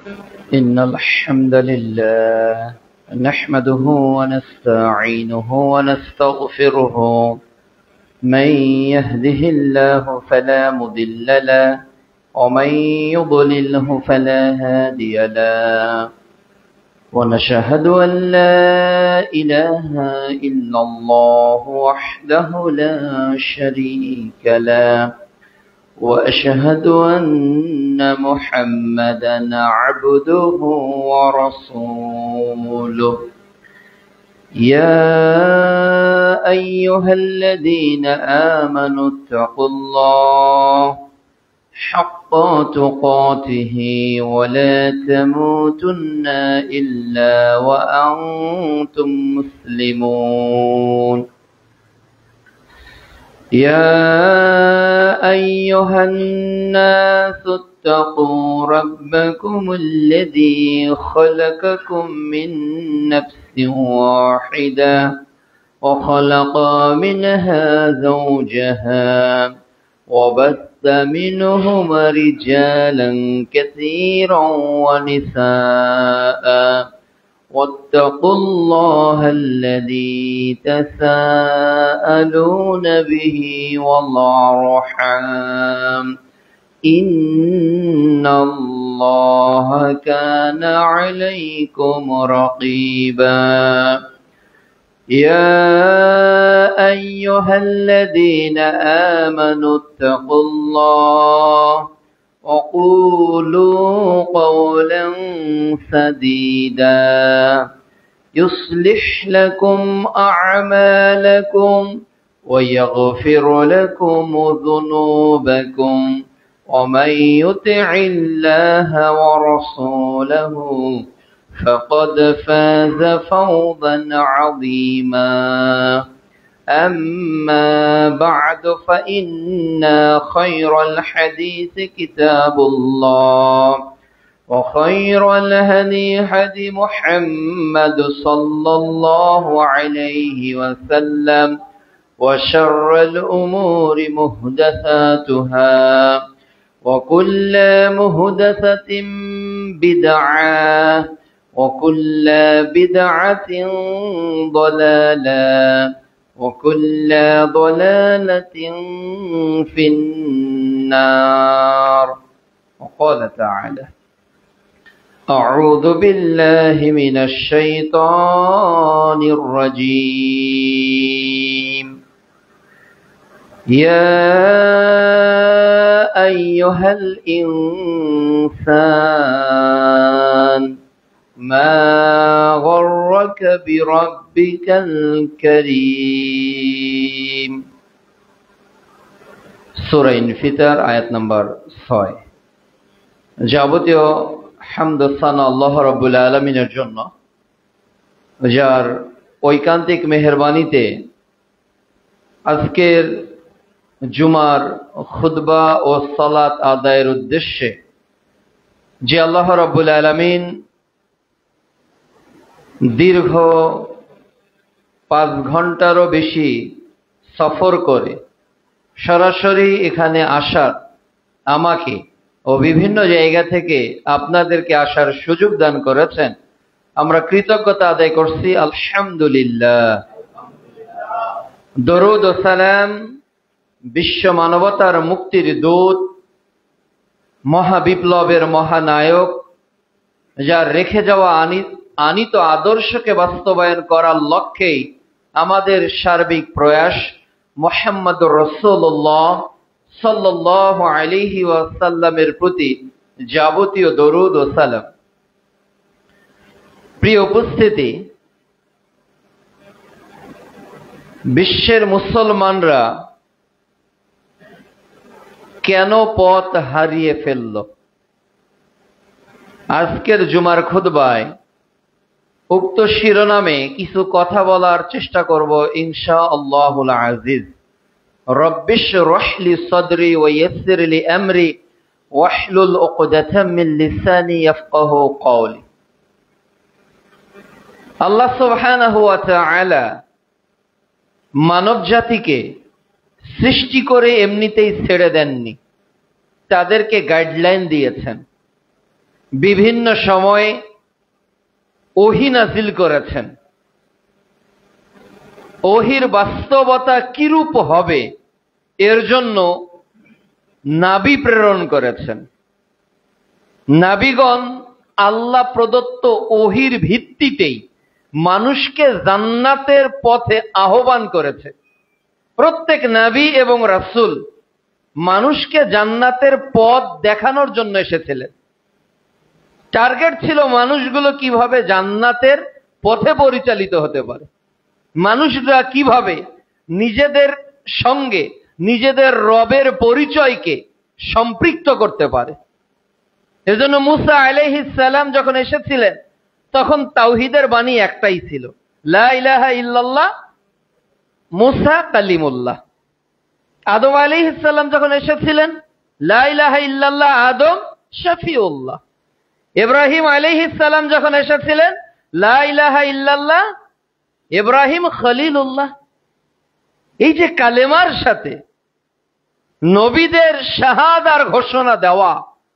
إن الحمد لله نحمده ونستعينه ونستغفره. من يهده الله فلا مضل له ومن يضلله فلا هادي له. ونشهد أن لا إله إلا الله وحده لا شريك له، وأشهد أن محمدا عبده ورسوله. يا أيها الذين آمنوا اتقوا الله حق تقاته ولا تموتن إلا وأنتم مسلمون. يا أيها الناس اتقوا ربكم الذي خلقكم من نفس واحدة وخلق منها زوجها وبث منهما رجالا كثيرا ونساء، واتقوا الله الذي تساءلون به والأرحام إن الله كان عليكم رقيبا. يا أيها الذين آمنوا اتقوا الله وقولوا قولا سديدا يصلح لكم أعمالكم ويغفر لكم ذنوبكم، ومن يطع الله ورسوله فقد فاز فوزا عظيما. أما بعد، فإن خير الحديث كتاب الله، وخير الهدي هدي محمد صلى الله عليه وسلم، وشر الأمور محدثاتها، وكل محدثة بدعة، وكل بدعة ضلالة، وكل ضلالة في النار. وقال تعالى: أعوذ بالله من الشيطان الرجيم. يا أيها الإنسان ما غرك بربك الكريم। সূরা ইনফিতার আয়াত নম্বর 6। যাবতীয় হামদ ও সানা আল্লাহ রাব্বুল আলামিনের জন্য, যার ঐকান্তিক মেহেরবানিতে আজকের জুমার খুতবা ও সালাত আদায়ের উদ্দেশ্যে যে আল্লাহ রাব্বুল আলামিন দীর্ঘ 5 ঘন্টারও বেশি সফর করে সরাসরি এখানে আসার, আমাকে ও বিভিন্ন জায়গা থেকে আপনাদেরকে আসার সুযোগ দান করেছেন, আমরা কৃতজ্ঞতা আদায় করছি আলহামদুলিল্লাহ। দরুদ ও সালাম বিশ্ব মানবতার মুক্তির দূত, মহাবিপ্লবের মহানায়ক, যার রেখে যাওয়া আনিত আদর্শকে বাস্তবায়ন করার লক্ষ্যেই আমাদের সার্বিক প্রয়াস, মুহাম্মদুর রাসূলুল্লাহ সাল্লাল্লাহু আলাইহি ওয়াসাল্লামের প্রতি যাবতীয় দরুদ ও সালাম। প্রিয় উপস্থিতি, বিশ্বের মুসলমানরা কেন পথ হারিয়ে ফেলল? আজকের জুমার খুতবায় উক্ত শিরোনামে কিছু কথা বলার চেষ্টা করব ইনশাআল্লাহুল আজিজ। রব্বিশ রহলি সদরি ওয়া ইয়াসসির লি আমরি ওয়াহলুল উকদাতাম মিন লিসানি ইয়াফকাহু কওলি। আল্লাহ সুবহানাহু ওয়া তাআলা মানব জাতিকে সৃষ্টি করে এমনিতেই ছেড়ে দেননি, তাদেরকে গাইডলাইন দিয়েছেন। বিভিন্ন সময়ে ওহী নাযিল করেছেন। ওহীর বাস্তবতা কিরূপ হবে এর জন্য নাবী প্রেরণ করেছেন। নাবিগণ আল্লাহ প্রদত্ত ওহীর ভিত্তিতেই মানুষকে জান্নাতের পথে আহ্বান করেছে। প্রত্যেক নবী এবং রাসূল মানুষকে জান্নাতের পথ দেখানোর জন্য এসেছিলেন। টার্গেট ছিল মানুষগুলো কিভাবে জান্নাতের পথে পরিচালিত হতে পারে, মানুষরা কিভাবে নিজেদের সঙ্গে নিজেদের রবের পরিচয়কে সম্পৃক্ত করতে পারে। এজন্য মুসা আলাইহিস সালাম যখন এসেছিলেন তখন তাওহীদের বাণী একটাই ছিল, লা ইলাহা ইল্লাল্লাহ মুসা কালিমুল্লাহ। আদম আলাইহিস সালাম যখন এসেছিলেন, লা ইলাহা ইল্লাল্লাহ আদম শফিউল্লাহ। ইব্রাহিম আলাইহিস সালাম যখন এসেছিলেন, লা ইলাহা ইল্লাল্লাহ ইব্রাহিম খলিলুল্লাহ। এই যে কালেমার সাথে নবীদের শাহাদার ঘোষণা দেওয়া,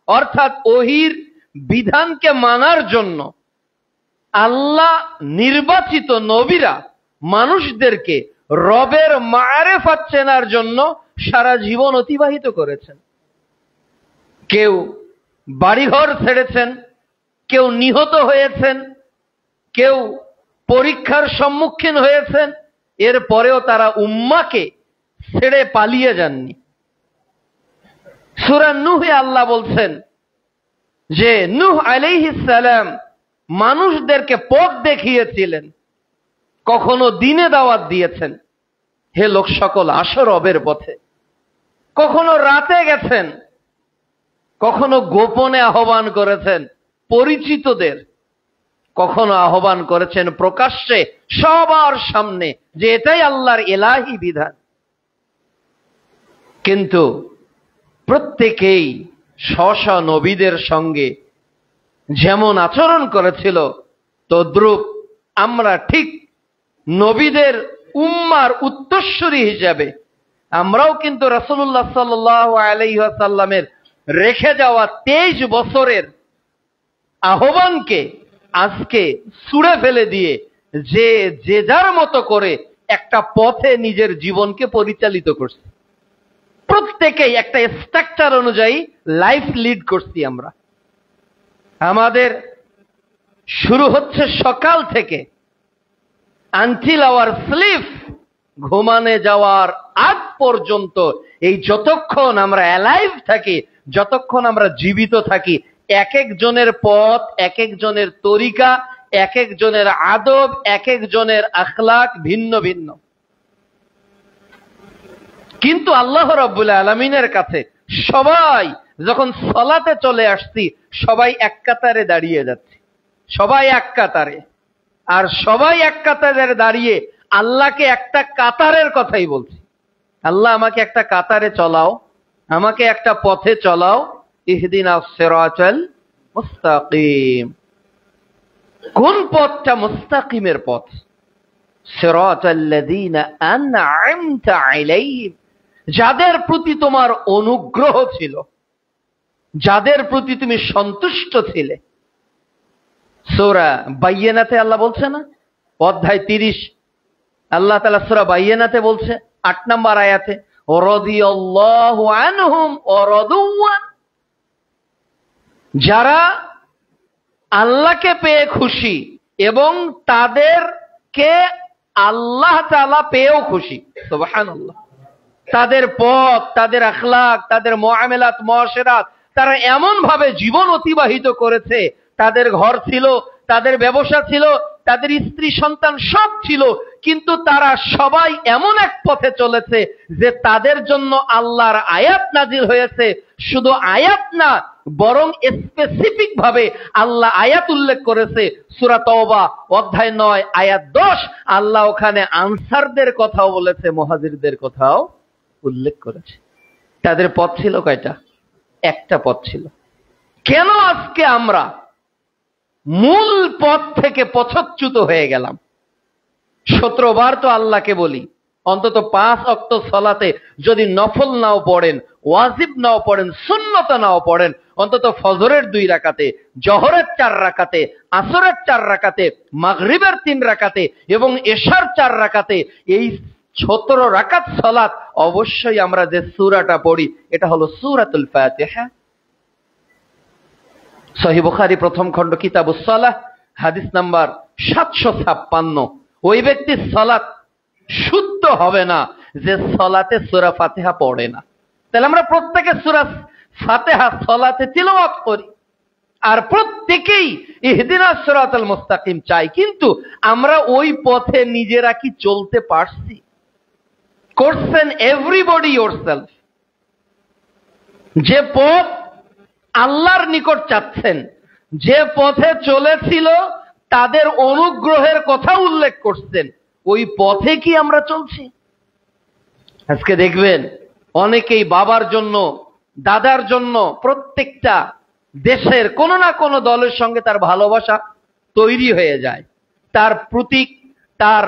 অর্থাৎ ওহীর বিধানকে মানার জন্য আল্লাহ নির্বাচিত নবীরা মানুষদেরকে রবের মারেফাত চেনার জন্য সারা জীবন অতিবাহিত করেছেন। কেউ বাড়িঘর ছেড়েছেন, কেউ নিহত হয়েছেন, কেউ পরীক্ষার সম্মুখীন হয়েছেন, এরপরেও তারা উম্মাকে ছেড়ে পালিয়ে যাননি। সূরা নূহে আল্লাহ বলছেন যে নূহ আলাইহিস সালাম মানুষদেরকে পথ দেখিয়েছিলেন, কখনো দিনে দাওয়াত দিয়েছেন, হে লোক সকল আসো রবের পথে। কখনো রাতে গেছেন, কখনো গোপনে আহ্বান করেছেন পরিচিতদের, কখনো আহ্বান করেছেন প্রকাশ্যে সবার সামনে যে এটাই আল্লাহর ইলাহি বিধান। কিন্তু প্রত্যেকেই স্ব নবীদের সঙ্গে যেমন আচরণ করেছিল, তদ্রূপ আমরা ঠিক নবীদের উম্মার উত্তরসূরি হিসাবে আমরাও কিন্তু রাসূলুল্লাহ সাল্লাল্লাহু আলাইহি ওয়াসাল্লামের রেখে যাওয়া 23 বছরের আহ্বানকে আজকে ছুঁড়ে ফেলে দিয়ে যে যার মতো করে একটা পথে নিজের জীবনকে পরিচালিত করছে। প্রত্যেকেই একটা স্ট্রাকচার অনুযায়ী লাইফ লিড করছি আমরা। আমাদের শুরু হচ্ছে সকাল থেকে আনটিল আওয়ার স্লিপ, ঘুমানে যাওয়ার আগ পর্যন্ত এই যতক্ষণ আমরা অ্যালাইভ থাকি, যতক্ষণ আমরা জীবিত থাকি, এক একজনের পথ, এক একজনের তরিকা, এক একজনের আদব, এক একজনের আখলাক ভিন্ন ভিন্ন। কিন্তু আল্লাহ রাব্বুল আলামিনের কাছে সবাই যখন সালাতে চলে আসছি, সবাই এক কাতারে দাঁড়িয়ে যাচ্ছি, সবাই এক কাতারে। আর সবাই এক কাতারে দাঁড়িয়ে আল্লাহকে একটা কাতারের কথাই বলছি, আল্লাহ আমাকে একটা কাতারে চলাও, আমাকে একটা পথে চলাও, ইহদিনাস সিরাতাল মুস্তাকিম। কোন পথটা মুস্তাকিমের পথ? সিরাতাল্লাযীনা আন'আমতা আলাইহিম, যাদের প্রতি তোমার অনুগ্রহ ছিল, যাদের প্রতি তুমি সন্তুষ্ট ছিলে। সূরা বাইয়িনাতে আল্লাহ বলছে না, অধ্যায় 30 আল্লাহ তাআলা সূরা বাইয়িনাতে বলছে 8 নম্বর আয়াতে, রাদিয়াল্লাহু আনহুম ওয়া রাদু আন, যারা আল্লাহকে পেয়ে খুশি এবং তাদেরকে আল্লাহ তাআলা পেয়েও খুশি। সুবহানাল্লাহ। তাদের পথ, তাদের আখলাক, তাদের মুআমালাত, মুআশারাত, তারা এমন ভাবে জীবন অতিবাহিত করেছে, তাদের ঘর ছিল, তাদের ব্যবসা ছিল, তাদের স্ত্রী সন্তান সব ছিল, কিন্তু তারা সবাই এমন এক পথে চলেছে যে তাদের জন্য আল্লাহর আয়াত নাজিল হয়েছে। শুধু আয়াত না, বরং স্পেসিফিক ভাবে আল্লাহ আয়াত উল্লেখ করেছে। সূরা তাওবা অধ্যায় 9 আয়াত 10 আল্লাহ ওখানে আনসারদের কথাও বলেছে, মুহাজিরদের কথাও উল্লেখ করেছে। তাদের পথ ছিল কয়টা? একটা পথ ছিল। কেন আজকে আমরা মূল পথ থেকে পথচ্যুত হয়ে গেলাম? 17 বার তো আল্লাহকে বলি, অন্তত 5 ওয়াক্ত সালাতে যদি নফল নাও পড়েন, ওয়াজিব নাও পড়েন, সুন্নত নাও পড়েন, অন্তত ফজরের 2 রাকাতে, জোহরের 4 রাকাতে, আসরের 4 রাকাতে, মাগরিবের 3 রাকাতে এবং এশার 4 রাকাতে, এই 17 রাকাত সালাত অবশ্যই আমরা যে সূরাটা পড়ি এটা হলো সূরাতুল ফাতিহা। সহিহ বুখারী প্রথম খণ্ড কিতাবুস সালাহ হাদিস নাম্বার 756। ওই ব্যক্তির সালাত শুদ্ধ হবে না যে সালাতে সূরা ফাতিহা পড়ে না। তাহলে আমরা প্রত্যেকে সূরা ফাতিহা সালাতে তিলাওয়াত করি আর প্রত্যেকেই ইহদিনাস সিরাতাল মুস্তাকিম চাই, কিন্তু আমরা ওই পথে নিজেরা কি চলতে পারছি? করছেন এভরিবডি ইয়োরসেলফ। যে পথ আল্লাহর নিকট চাচ্ছেন, যে পথে চলেছিল তাদের অনুগ্রহের কথা উল্লেখ করছেন, ওই পথে কি আমরা চলছি? আজকে দেখবেন অনেকেই বাবার জন্য, দাদার জন্য প্রত্যেকটা দেশের কোন না কোন দলের সঙ্গে তার ভালোবাসা তৈরি হয়ে যায়। তার প্রতীক, তার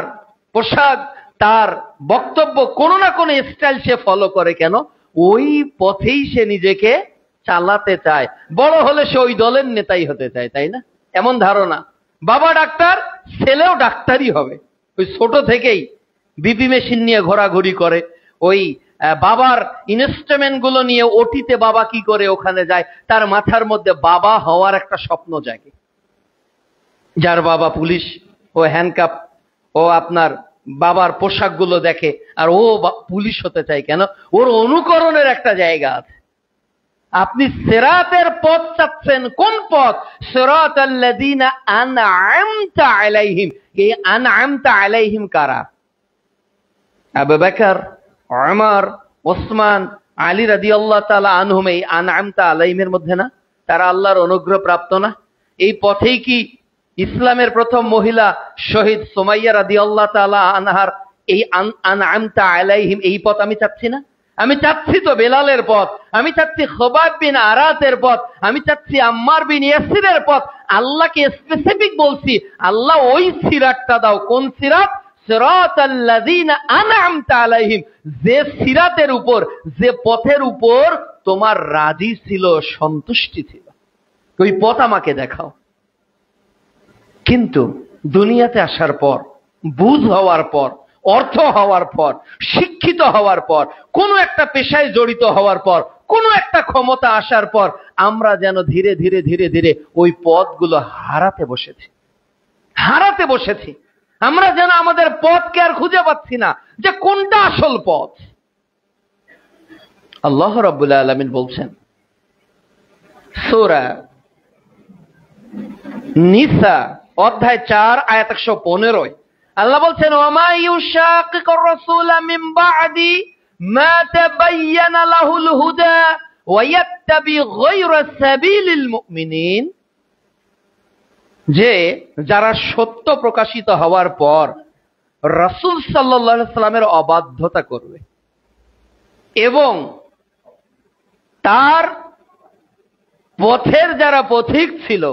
পোশাক, তার বক্তব্য কোন না কোন স্টাইল সে ফলো করে। কেন? ওই পথেই সে নিজেকে চালাতে চায়। বড় হলে সে ওই দলের নেতাই হতে চায়, তাই না? এমন ধারণা। বাবা ডাক্তার, ছেলেও ডাক্তারই হবে। ওই ছোট থেকেই বিপি মেশিন নিয়ে ঘোরাঘুরি করে, ওই বাবার ইনস্ট্রুমেন্ট গুলো নিয়ে ওটিতে বাবা কি করে ওখানে যায়, তার মাথার মধ্যে বাবা হওয়ার একটা স্বপ্ন জাগে। যার বাবা পুলিশ, ও হ্যান্ডকাপ, ও আপনার বাবার পোশাকগুলো দেখে আর ও পুলিশ হতে চায়। কেন? ওর অনুকরণের একটা জায়গা আছে। আপনি সিরাতের পথ চাচ্ছেন, কোন পথ? সিরাতাল্লাযীনা আনআমতা আলাইহিম। এই আনআমতা আলাইহিম কারা? আবু বকর, ওমর, ওসমান, আলী রাদিয়াল্লাহু তাআলা আনহুম এই আনআমতা আলাইহিমের মধ্যে না? তারা আল্লাহর অনুগ্রহ প্রাপ্ত না? এই পথেই কি ইসলামের প্রথম মহিলা শহীদ সুমাইয়া রাদিয়াল্লাহু তাআলা আনহার এই আনআমতা আলাইহিম এই পথ আমি চাচ্ছি না? আমি চাচ্ছি তো বেলালের পথ, আমি চাচ্ছি খবাব বিন আরাতের পথ, আমি চাচ্ছি আম্মার বিন ইয়াসিরের পথ। আল্লাহকে স্পেসিফিক বলছি, আল্লাহ ওই সিরাতটা দাও। কোন সিরাত? সিরাতাল্লাযীনা আনআমতা আলাইহিম। যে সিরাতের উপর, যে পথের উপর তোমার রাজি ছিল, সন্তুষ্টি ছিল, ওই পথ আমাকে দেখাও। কিন্তু দুনিয়াতে আসার পর, বুঝ হওয়ার পর, অর্থ হওয়ার পর, শিক্ষিত হওয়ার পর, কোনো একটা পেশায় জড়িত হওয়ার পর, কোনো একটা ক্ষমতা আসার পর আমরা যেন ধীরে ধীরে ধীরে ধীরে ওই পথগুলো হারাতে বসেছি। আমরা যেন আমাদের পথকে আর খুঁজে পাচ্ছি না যে কোনটা আসল পথ। আল্লাহ রাব্বুল আলামিন বলছেন সূরা নিসা অধ্যায় 4 আয়াত 115, আল্লাহ বলছেন ওয়ামা ইউশাকিকুর রাসূলা মিন বা'দি মা তাবায়্যানা লাহুল হুদা ওয়া ইয়াত্তাবি গায়রা সাবিলিল মুমিনিন। যে যারা সত্য প্রকাশিত হওয়ার পর রাসূল সাল্লাল্লাহু আলাইহি সাল্লামের অবাধ্যতা করবে এবং তার পথের যারা পথিক ছিল,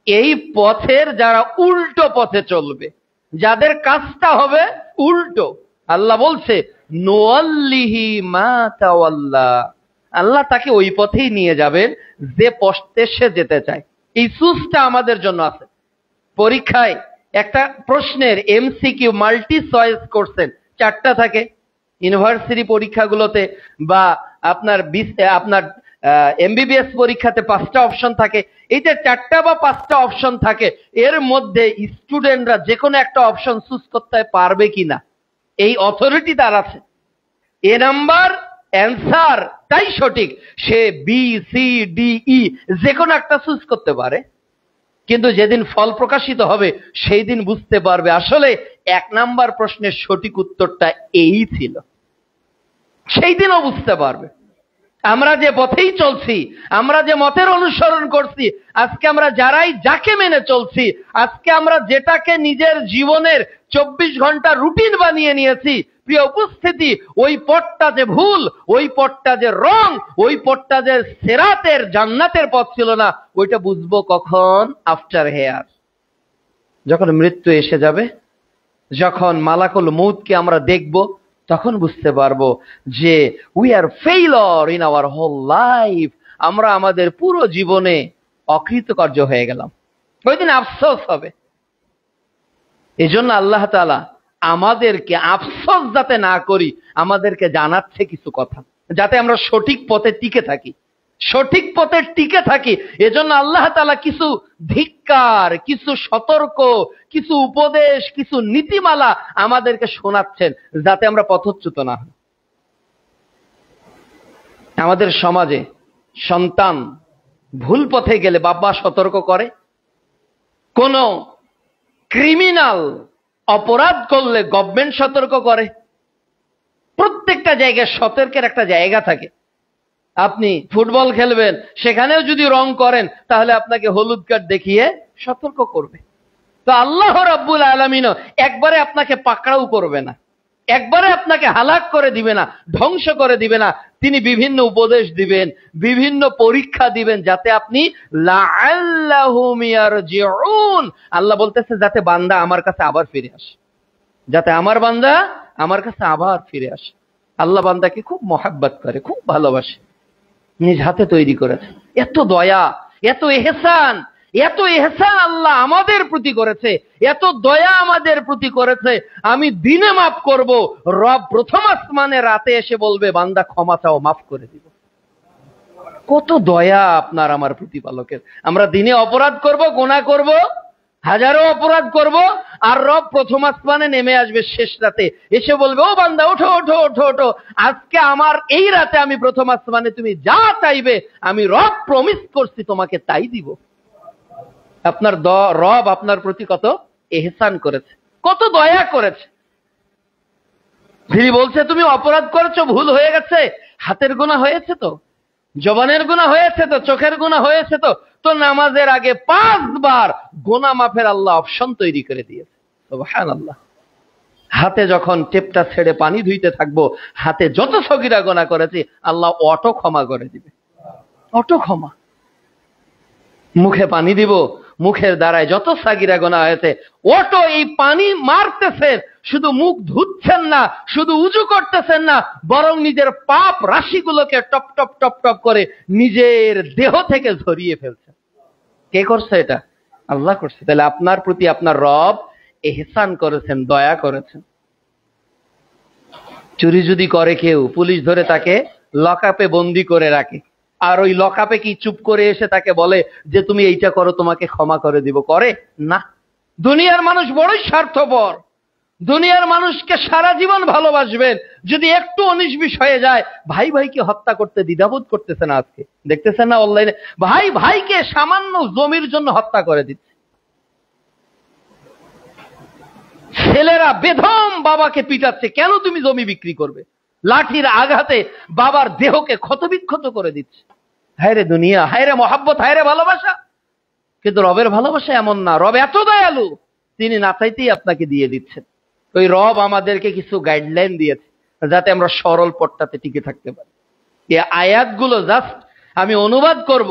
এই পথের যারা উল্টো পথে চলবে, যাদের কাজটা হবে উল্টো, আল্লাহ বলছে নুওয়াল্লিহি মা তাওয়াল্লা। আল্লাহ তাকে ওই পথেই নিয়ে যাবেন যে পথে সে যেতে চায়। এই সুসটা আমাদের জন্য আছে। পরীক্ষায় একটা প্রশ্নের এমসিকিউ মাল্টি চয়েস কোশ্চেন 4টা থাকে। ইউনিভার্সিটি পরীক্ষাগুলোতে বা আপনার এমবিবিএস পরীক্ষাতে 5টা অপশন থাকে। এইটা 4টা বা 5টা অপশন থাকে। এর মধ্যে স্টুডেন্টরা যে কোনো একটা অপশন চুজ করতে পারবে কিনা এই অথরিটি তার আছে। এ নাম্বার অ্যান্সার তাই সঠিক, সে বি সি ডি ই যে কোনো একটা চুজ করতে পারে। কিন্তু যেদিন ফল প্রকাশিত হবে সেই দিন বুঝতে পারবে আসলে 1 নাম্বার প্রশ্নের সঠিক উত্তরটা এই ছিল। সেই দিনও বুঝতে পারবে আমরা যে পথেই চলছি, আমরা যে মতের অনুসরণ করছি, আজকে আমরা যারাই যাকে মেনে চলছি, আজকে আমরা যেটাকে নিজের জীবনের 24 ঘন্টা রুটিন বানিয়ে নিয়েছি, প্রিয় উপস্থিতি, ওই পথটা যে ভুল, ওই পথটা যে রং, ওই পথটা যে সিরাতের জান্নাতের পথ ছিল না, ওইটা বুঝবো কখন? আফটার হেয়ার, যখন মৃত্যু এসে যাবে, যখন মালাকুল মউতকে আমরা দেখব, তখন বুঝতে পারবো যে we are failure in our whole life. আমরা আমাদের পুরো জীবনে অকৃতকার্য হয়ে গেলাম, ওই দিন আফসোস হবে। এজন্য আল্লাহ তাআলা আমাদেরকে আফসোস যাতে না করি, আমাদেরকে জানাচ্ছে কিছু কথা, যাতে আমরা সঠিক পথে টিকে থাকি, সঠিক পথে টিকে থাকি। এজন্য আল্লাহ তাআলা কিছু ধিক্কার, কিছু সতর্ক, কিছু উপদেশ, কিছু নীতিমালা আমাদেরকে শোনাচ্ছেন, যাতে আমরা পথচ্যুত না হই। আমাদের সমাজে সন্তান ভুল পথে গেলে বাবা সতর্ক করে, কোন ক্রিমিনাল অপরাধ করলে গভর্নমেন্ট সতর্ক করে। প্রত্যেকটা জায়গায় সতর্কের একটা জায়গা থাকে। আপনি ফুটবল খেলবেন, সেখানেও যদি রং করেন তাহলে আপনাকে হলুদ কার্ড দেখিয়ে সতর্ক করবে। তো আল্লাহ রাব্বুল আলামিনও একবারে আপনাকে পাকড়াও করবে না, একবারে আপনাকে হালাক করে দিবে না, ধ্বংস করে দিবে না। তিনি বিভিন্ন উপদেশ দিবেন, বিভিন্ন পরীক্ষা দিবেন, যাতে আপনি লাআল্লাহুম ইয়ারজিউন, আল্লাহ বলতেছে যাতে বান্দা আমার কাছে আবার ফিরে আসে, যাতে আমার বান্দা আমার কাছে আবার ফিরে আসে। আল্লাহ বান্দাকে খুব মহাব্বত করে, খুব ভালোবাসে, নিজ হাতে তৈরি করেছে। এত দয়া, এত ইহসান, এত ইহসান আল্লাহ আমাদের প্রতি করেছে, এত দয়া আমাদের প্রতি করেছে। আমি দিনে মাফ করব, রব প্রথম আসমানে রাতে এসে বলবে বান্দা ক্ষমা চাও, মাফ করে দিব। কত দয়া আপনার আমার প্রতিপালকের। আমরা দিনে অপরাধ করব, গুনাহ করব, হাজারো অপরাধ করব, আর রব প্রথম আসমানে নেমে আসবে শেষ রাতে, এসে বলবে ও বান্দা ওঠো ওঠো ওঠো ওঠো, আজকে আমার এই রাতে আমি প্রথম আসমানে তুমি যা চাইবে আমি রব প্রমিস করছি তোমাকে তাই দিব। আপনার রব আপনার প্রতি কত ইহসান করেছে, কত দয়া করেছে। তিনি বলছে তুমি অপরাধ করেছো, ভুল হয়ে গেছে, হাতের গুনাহ হয়েছে তো, জবানের গুনাহ হয়েছে তো, চোখের গুনাহ হয়েছে তো, তো নামাজের আগে 5 বার গুনাহ মাফের আল্লাহ অপশন তৈরি করে দিয়েছে। সুবহানাল্লাহ। হাতে যখন টেপটা ছেড়ে পানি ধুইতে থাকবো, হাতে যত সগীরা গুনাহ করেছি আল্লাহ অটো ক্ষমা করে দিবে, অটো ক্ষমা। মুখে পানি দিব, মুখের দ্বারায় যত সাগিরা গুনাহ হয়েছে অটো এই পানি মারতেছেন, শুধু মুখ ধুচ্ছেন না, শুধু উজু করতেছেন না, বরং নিজের পাপ রাশিগুলোকে টপ টপ টপ টপ করে নিজের দেহ থেকে ঝরিয়ে ফেলছেন। কে করছে এটা? আল্লাহ করছে। তাহলে আপনার প্রতি আপনার রব ইহসান করেছেন, দয়া করেছেন। চুরি যদি করে কেউ, পুলিশ ধরে তাকে লকআপে বন্দি করে রাখে, আর ওই লকআপে কি চুপ করে এসে তাকে বলে যে তুমি এইটা করো তোমাকে ক্ষমা করে দিব? করে না। দুনিয়ার মানুষ বড়ই স্বার্থপর, দুনিয়ার মানুষকে সারা জীবন ভালোবাসবেন, যদি একটু 19-20 হয়ে যায় ভাই ভাইকে হত্যা করতে দ্বিধাবোধ করতেছে না। আজকে দেখতেছেন না অনলাইনে, ভাই ভাইকে সামান্য জমির জন্য হত্যা করে দিচ্ছে। ছেলেরা বেধম বাবাকে পিটাচ্ছে, কেন তুমি জমি বিক্রি করবে? লাঠির আঘাতে বাবার দেহকে ক্ষতবিক্ষত করে দিচ্ছে। হায় রে দুনিয়া, হায় রে মহাব্বত, হায় রে ভালোবাসা। কিন্তু রবের ভালোবাসা এমন না, রব এত দয়ালু, তিনি না চাইতেই আপনাকে দিয়ে দিচ্ছেন। ওই রব আমাদেরকে কিছু গাইডলাইন দিয়েছে যাতে আমরা সরল পথটাতে টিকে থাকতে পারি। এই আয়াতগুলো জাস্ট আমি অনুবাদ করব,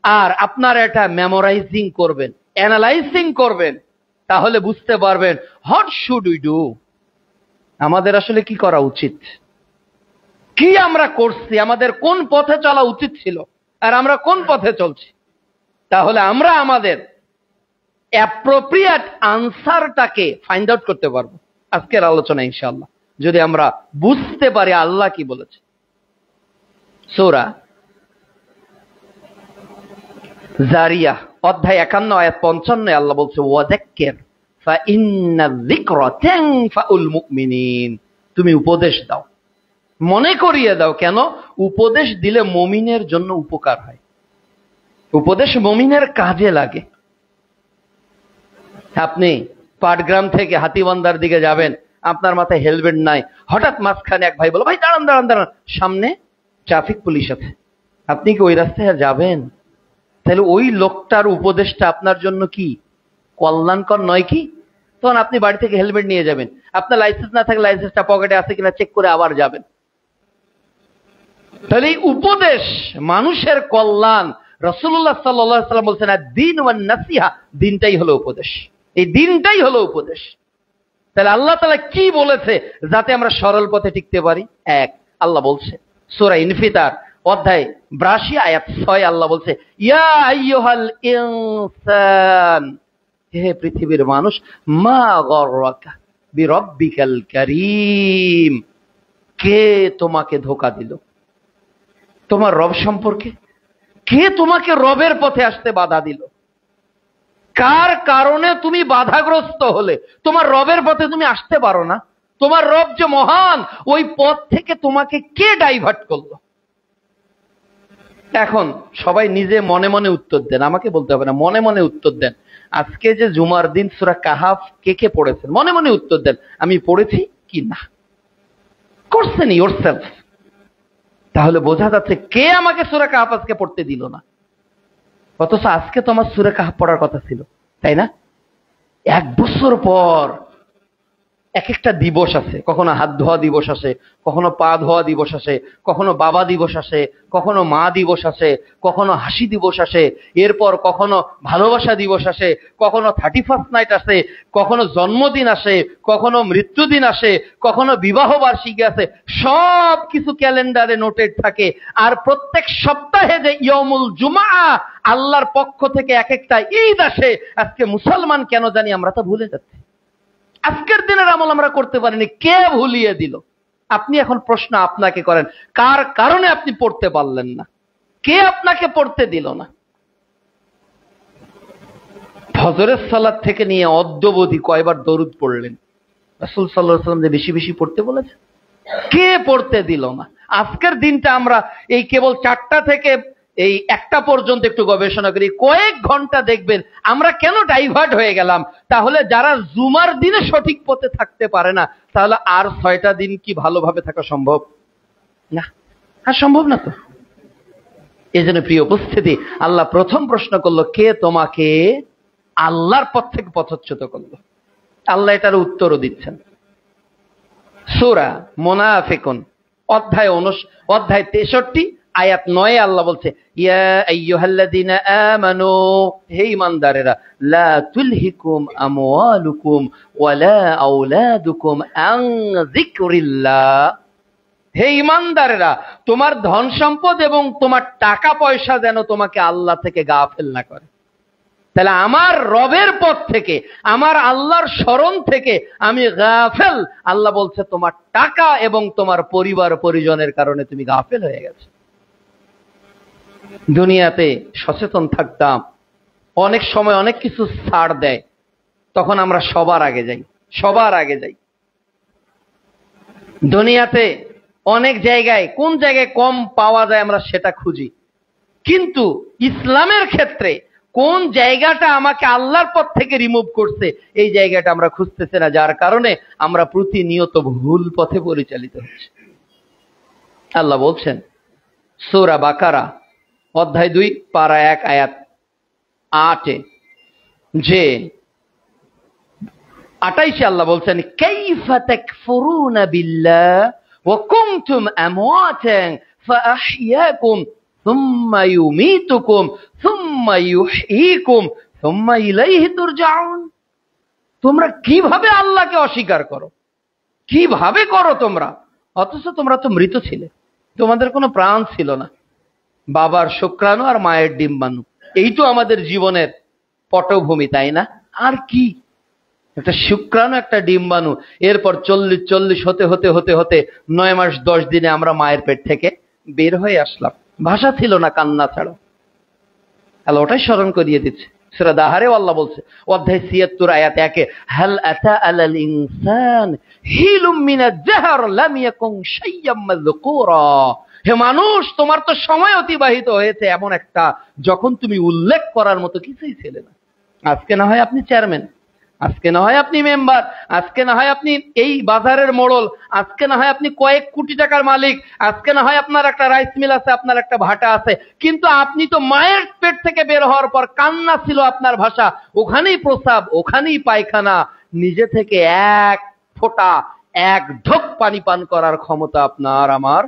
আর আপনারা এটা মেমোরাইজিং করবেন, অ্যানালাইজিং করবেন, তাহলে বুঝতে পারবেন হোয়াট শুড উই ডু, আমাদের আসলে কি করা উচিত, কি আমরা করছি, আমাদের কোন পথে চলা উচিত ছিল, আর আমরা কোন পথে চলছি। তাহলে আমরা আমাদের অ্যাপ্রোপ্রিয়েট আনসারটাকে ফাইন্ড আউট করতে পারবো আজকের আলোচনা ইনশাআল্লাহ, যদি আমরা বুঝতে পারি আল্লাহ কি বলেছে। সূরা জারিয়া অধ্যায় 51 আয়াত 55 আল্লাহ বলছে ওয়াযাক্কির ফাইন্না যিকরা তানফাউল মুমিনিন, তুমি উপদেশ দাও, মনে করিয়ে দাও। কেন? উপদেশ দিলে মুমিনের জন্য উপকার হয়, উপদেশ মুমিনের কাজে লাগে। আপনি পাটগ্রাম থেকে হাতিবান্ধার দিকে যাবেন, আপনার মাথায় হেলমেট নাই, হঠাৎ মাঝখানে এক ভাই বলো ভাই দাঁড়ান দাঁড়ান দাঁড়ান, সামনে ট্রাফিক পুলিশ আছে, আপনি কি ওই রাস্তায় যাবেন? তাহলে ওই লোকটার উপদেশটা আপনার জন্য কি কল্যাণকর নয় কি? তখন আপনি বাড়ি থেকে হেলমেট নিয়ে যাবেন, আপনার লাইসেন্স না থাকলে লাইসেন্সটা পকেটে আছে কিনা চেক করে আবার যাবেন। তাহলে এই উপদেশ মানুষের কল্যাণ। রাসূলুল্লাহ সাল্লাল্লাহু আলাইহি ওয়াসাল্লাম বলছেন দ্বীন ওয়ান নাসিহা, দিনটাই হলো উপদেশ, এই দিনটাই হলো উপদেশ। তাহলে আল্লাহ তাআলা কি বলেছে যাতে আমরা সরল পথে টিকতে পারি? এক, আল্লাহ বলছে সূরা ইনফিতার অধ্যায় 82 আয়াত 6 আল্লাহ বলছে, ইয়া আইয়ুহাল ইনসান, হে পৃথিবীর মানুষ, মা গররাকা বিরব্বিকাল কারীম, কে তোমাকে ধোঁকা দিল? তোমার রব সম্পর্কে কে তোমাকে রবের পথে আসতে বাধা দিল? কার কারণে তুমি বাধাগ্রস্ত হলে তোমার রবের পথে তুমি আসতে পারো না? তোমার রব যে মহান, ওই পথ থেকে তোমাকে কে ডাইভার্ট করলো? এখন সবাই নিজে মনে মনে উত্তর দেন, আমাকে বলতে হবে না, মনে মনে উত্তর দেন। আজকে যে জুমার দিন সূরা কাহাফ কে কে পড়েছেন? মনে মনে উত্তর দেন, আমি পড়েছি কি না। করছেন ইয়োরসেলফ। তাহলে বোঝা যাচ্ছে কে আমাকে সূরা কাহাফ আজকে পড়তে দিল না। অথচ আজকে তো আমার সূরা কাহাফ পড়ার কথা ছিল, তাই না? 1 বছর পর এক একটা দিবস আছে, কখনো হাত ধোয়া দিবস আসে, কখনো পা ধোয়া দিবস আসে, কখনো বাবা দিবস আসে, কখনো মা দিবস আসে, কখনো হাসি দিবস আসে, এরপর কখনো ভালোবাসা দিবস আসে, কখনো 31st নাইট আসে, কখনো জন্মদিন আসে, কখনো মৃত্যুদিন আসে, কখনো বিবাহ বার্ষিকী আসে। সব কিছু ক্যালেন্ডারে নোটেড থাকে। আর প্রত্যেক সপ্তাহে যে ইয়মুল জুমা, আল্লাহর পক্ষ থেকে এক একটা ঈদ আসে, আজকে মুসলমান কেন জানি আমরা তো ভুলে যাচ্ছি। আজকের দিনের আমল আমরা করতে পারিনি, কে ভুলিয়ে দিল? আপনি এখন প্রশ্ন আপনাকে করেন, কার কারণে আপনি পড়তে পারলেন না? কে আপনাকে পড়তে দিল না? ফজরের সালাত থেকে নিয়ে অদ্যবধি কয়বার দরুদ পড়লেন? রাসূল সাল্লাল্লাহু আলাইহি ওয়াসাল্লাম যে বেশি বেশি পড়তে বলেছে, কে পড়তে দিল না? আজকের দিনটা আমরা এই কেবল 4টা থেকে এই 1টা পর্যন্ত একটু গবেষণা করি, কয়েক ঘন্টা দেখবেন আমরা কেন ডাইভার্ট হয়ে গেলাম। তাহলে যারা জুমার দিনে সঠিক পথে থাকতে পারে না, তাহলে আর 6টা দিন কি ভালোভাবে থাকা সম্ভব? না, আর সম্ভব না তো। এই জন্য প্রিয় উপস্থিতি, আল্লাহ প্রথম প্রশ্ন করলো, কে তোমাকে আল্লাহর পথ থেকে পথচ্যুত করলো? আল্লাহ এটার উত্তরও দিচ্ছেন। সূরা মুনাফিকুন অধ্যায় 63 আয়াত 9 আল্লাহ বলছে, ইয়া আইয়ুহাল্লাযীনা আমানু, হে ঈমানদারেরা, লা তুলহিকুম আমওয়ালুকুম ওয়ালা আওলাদুকুম আন যিকরিল্লাহ, হে ঈমানদারেরা, তোমার ধন সম্পদ এবং তোমার টাকা পয়সা যেন তোমাকে আল্লাহ থেকে গাফেল না করে। তাহলে আমার রবের পথ থেকে, আমার আল্লাহর স্মরণ থেকে আমি গাফেল। আল্লাহ বলছে তোমার টাকা এবং তোমার পরিবার পরিজনের কারণে তুমি গাফেল হয়ে গেছো। দুনিয়াতে সচেতন থাকতাম, অনেক সময় অনেক কিছু ছাড় দেয়, তখন আমরা সবার আগে যাই। দুনিয়াতে অনেক জায়গায় কোন জায়গায় কম পাওয়া যায় আমরা সেটা খুঁজি, কিন্তু ইসলামের ক্ষেত্রে কোন জায়গাটা আমাকে আল্লাহর পথ থেকে রিমুভ করছে, এই জায়গাটা আমরা খুঁজতেছি না, যার কারণে আমরা প্রতিনিয়ত ভুল পথে পরিচালিত হচ্ছি। আল্লাহ বলছেন সূরা বাকারা অধ্যায় 2 পারা 1 আয়াত 8 যে 28 আল্লাহ বলছেন, কাইফা তাকফুরুনা বিল্লাহ ওয়া কুনতুম আমওয়াতান ফাআহইয়াকুম সুম্মা ইউমীতুকুম সুম্মা ইউহয়ীকুম সুম্মা ইলাইহি তুরজাউন। তোমরা কিভাবে আল্লাহকে অস্বীকার করো? কিভাবে করো তোমরা? অথচ তোমরা তো মৃত ছিলে, তোমাদের কোনো প্রাণ ছিল না। বাবার শুক্রাণু আর মায়ের ডিম্বাণু, এই তো আমাদের জীবনের পটভূমি, তাই না? আর কি? একটা শুক্রাণু, একটা ডিম্বাণু, এরপর 40 হতে হতে হতে হতে 9 মাস 10 দিনে আমরা মায়ের পেট থেকে বের হয়ে আসলাম। ভাষা ছিল না কান্না ছাড়া। আল্লাহ ওটাই স্মরণ করিয়ে দিচ্ছে। সূরা দাহারে আল্লাহ বলছে অধ্যায় 76 আয়াত 1, হাল আতা আলাল ইনসান হিলুম মিনাজ জাহর লাম ইয়াকুন শাইয়্যাম মাযকুরা। হে মানুষ, তোমার তো সময় অতিবাহিত হয়েছে এমন একটা, যখন তুমি উল্লেখ করার মতো কিছুই ছিলে না। আজকে না হয় আপনি চেয়ারম্যান, আজকে না হয় আপনি মেম্বার, আজকে না হয় আপনি এই বাজারের মোড়ল, আজকে না হয় আপনি কয়েক কোটি টাকার মালিক, আজকে না হয় আপনার একটা রাইস মিল আছে, আপনার একটা ভাটা আছে, কিন্তু আপনি তো মায়ের পেট থেকে বের হওয়ার পর কান্না ছিল আপনার ভাষা, ওখানেই প্রস্রাব, ওখানেই পায়খানা, নিজে থেকে এক ফোঁটা, এক ঢোক পানি পান করার ক্ষমতা আপনার আমার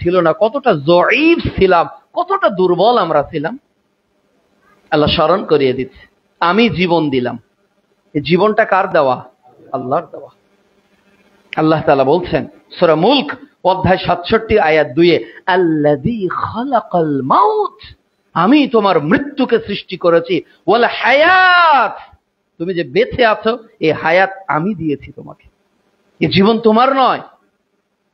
ছিল না। কতটা জয়ীফ ছিলাম, কতটা দুর্বল আমরা ছিলাম। আল্লাহ স্মরণ করিয়ে দিচ্ছে, আমি জীবন দিলাম। এই জীবনটা কার দেওয়া? আল্লাহর দেওয়া। আল্লাহ তাআলা বলছেন সূরা মুলক অধ্যায় 67 আয়াত 2, আল্লাযী খালাকাল মাউত, আমি তোমার মৃত্যুকে সৃষ্টি করেছি, ওয়াল হায়াত, তুমি যে বেঁচে আছো এই হায়াত আমি দিয়েছি তোমাকে। এই জীবন তোমার নয়,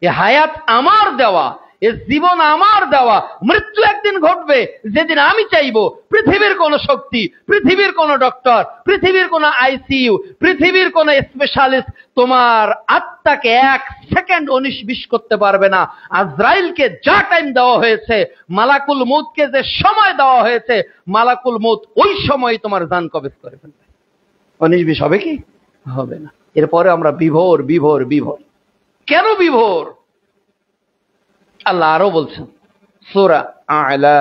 এই হায়াত আমার দেওয়া, এই জীবন আমার দেওয়া। মৃত্যু একদিন ঘটবে, যেদিন আমি চাইবো পৃথিবীর কোন শক্তি, পৃথিবীর কোন ডক্টর, পৃথিবীর কোন আইসিইউ, পৃথিবীর কোন স্পেশালিস্ট তোমার আত্মাকে 1 সেকেন্ড 19-20 করতে পারবে না। আজরাইলকে যা টাইম দেওয়া হয়েছে, মালাকুল মউতকে যে সময় দেওয়া হয়েছে, মালাকুল মউত ওই সময় তোমার জান কবজ করে ফেলবে। 19-20 হবে কি? হবে না। এরপরে আমরা বিভোর বিভোর বিভোর। কেন বিভোর? আল্লাহ আরো বলছেন সূরা আ'লা